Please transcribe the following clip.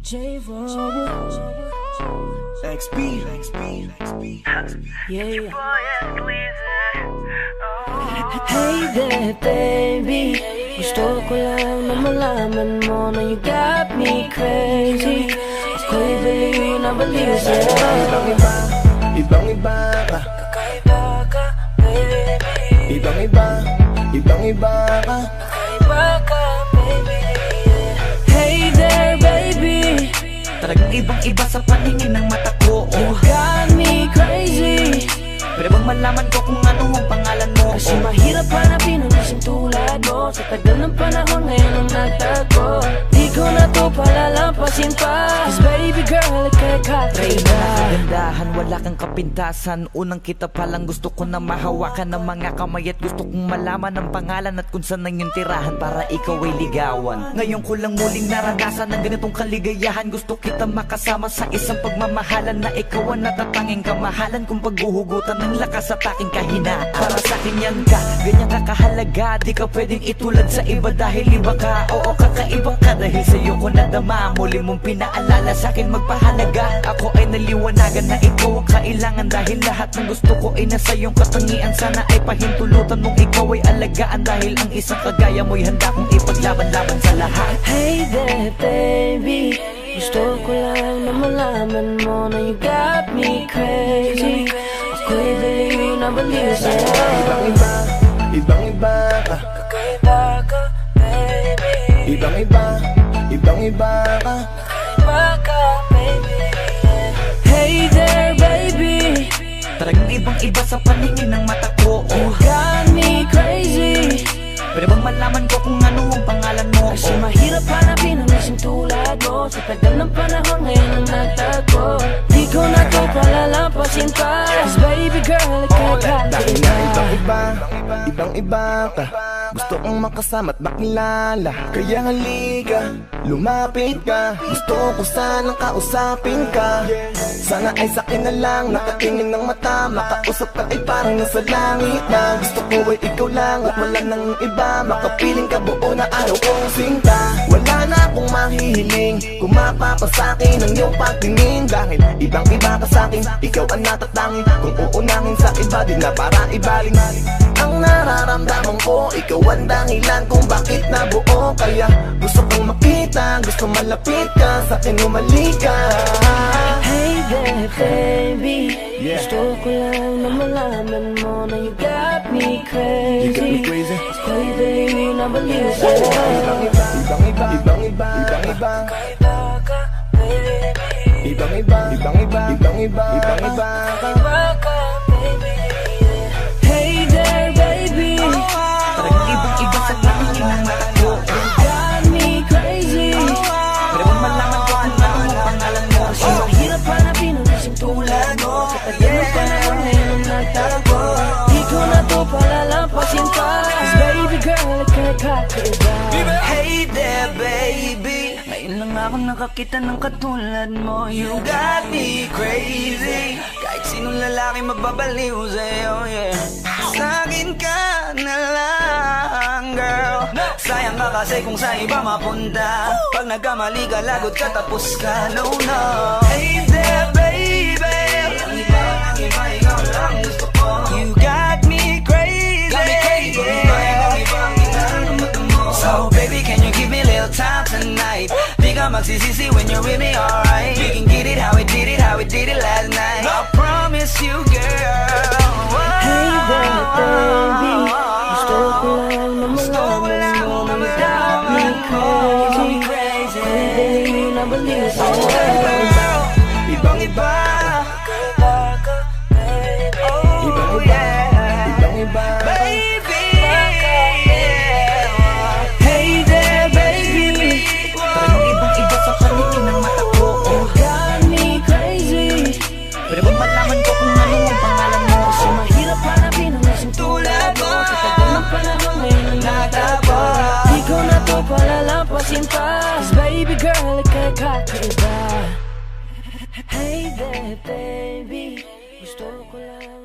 XP. Yeah. Hey there, baby. Gusto ko lang na malaman mo na you got me crazy. Ako'y baliw na baliw sa'yo. Ibang-iba ka. Kakaiba ka, baby. Ibang-iba ka. Kakaiba ka, baby. Hey there, baby. Talagang ibang-iba sa paningin ng mata ko. You got me crazy. Pwede bang malaman ko kung ano ang pangalan mo? Kasi mahirap hanapin ang isang tulad mo. Sa tagal ng panahon ngayon ang nagtago. Di ko na to palalampasin pa. Cause baby girl, ika'y Reyna, kagandahan, wala kang kapintasan. Unang kita palang gusto ko na mahawakan ng mga kamay. At gusto kong malaman ang pangalan at kung saan ang iyong tirahan para ikaw ay ligawan. Ngayon ko lang muling naranasan ng ganitong kaligayahan. Gusto kita makasama sa isang pagmamahalan na ikaw ang natatanging kamahalan kung paghuhugutan ng lakas at aking kahinaan. Para sa akin yan ka, ganyan ka kahalaga. Di ka pwedeng itulad sa iba dahil iba ka. Oo, kakaiba ka dahil sa'yo ko nadama. Muli mong pinaalala sa akin magpahalaga. Ako ay naliwanagan na ikaw ang kailangan. Dahil lahat ng gusto ko ay nasa iyong katangian. Sana ay pahintulutan mong ikaw ay alagaan. Dahil ang isang kagaya mo'y handa kong ipaglaban-laban sa lahat. Hey there, baby. Gusto ko lang na malaman mo na you got me crazy. Ako'y baliw na baliw sa'yo. Ibang-iba ka. Kakaiba ka, baby. Ibang-iba ka. Kakaiba ka, baby. Hey there, baby. Talagang ibang-iba sa paningin ng mata ko. You got me crazy. Pwede bang malaman ko kung ano ang pangalan mo? Kasi mahirap hanapin ang isang tulad mo. Sa tagal ng panahon ngayon ang nagtago. Di ko na to palalampasin pa. Cause baby girl, ika'y Dahil na ibang-iba ka. Gusto kong makasama at makilala. Kaya halika, lumapit ka. Gusto ko sanang kausapin ka. Sana ay sakin na lang, nakatingin ng mata. Makausap ka ay parang nasa langit na. Gusto ko ay ikaw lang at wala nang iba. Makapiling ka buo na araw kong sinta. Wala na akong mahihiling kung mapapasakin ang iyong pagtingin. Dahil ibang-iba ka sa'kin, ikaw ang natatangin. Kung uunangin sa iba, di na para ibaling. Ang nararamdaman ko, ikaw ang dahilan kung bakit nabuo. Kaya gusto kong makita, gusto malapit ka, sa'kin umalik ka. Hey there, baby. Yeah. Gusto ko lang na malaman mo na you got me crazy. You got me crazy. Ako'y baliw na baliw sa'yo. Ibang-iba ka. Kakaiba ka, baby. Ibang-iba ka. Kakaiba ka, baby. Hey there, baby. Talagang ibang-iba sa paningin ng mata ko. You got me crazy. Pwede bang malaman ko kung ano ang pangalan mo? Kasi mahirap hanapin ang isang tulad mo. Sa tagal ng panahon ngayon ang nagtago. Di ko na to palalampasin pa. Cause baby girl, ika'y kakaiba. Hey there, baby. Ngayon lang ako nakakita ng katulad mo. You got me crazy. Kahit sinong lalaki mababaliw sa'yo, yeah. Sa'kin ka na lang, girl. Sayang ka kasi kung sa iba mapunta. Pag nagkamali ka, lagot ka, tapos ka, no, no. Hey there, baby. Ang iba, ikaw lang gusto ko. You got me crazy. Got me crazy, So baby, can you give me a little time tonight? Di ka magsisisi when you're with me, alright? We can get it how we did it last night. I promise you, girl. Hey there, baby. Gusto ko lang na malaman mo na you got me crazy. Ako'y baliw na baliw sa'yo. Ibang-iba. Kakaiba ka, baby. Oh yeah. Ibang-iba. Baby. Hey there, baby. Talagang ibang-iba sa paningin ng mata ko. You got me crazy. Pwede bang malaman ko kung ano ang pangalan mo? Kasi mahirap hanapin ang isang tulad mo. Sa tagal ng panahon ngayon ang nagtago. Di ko na to palalampasin pa. Cause baby girl, ika'y kakaiba. Hey there, baby. Gusto ko lang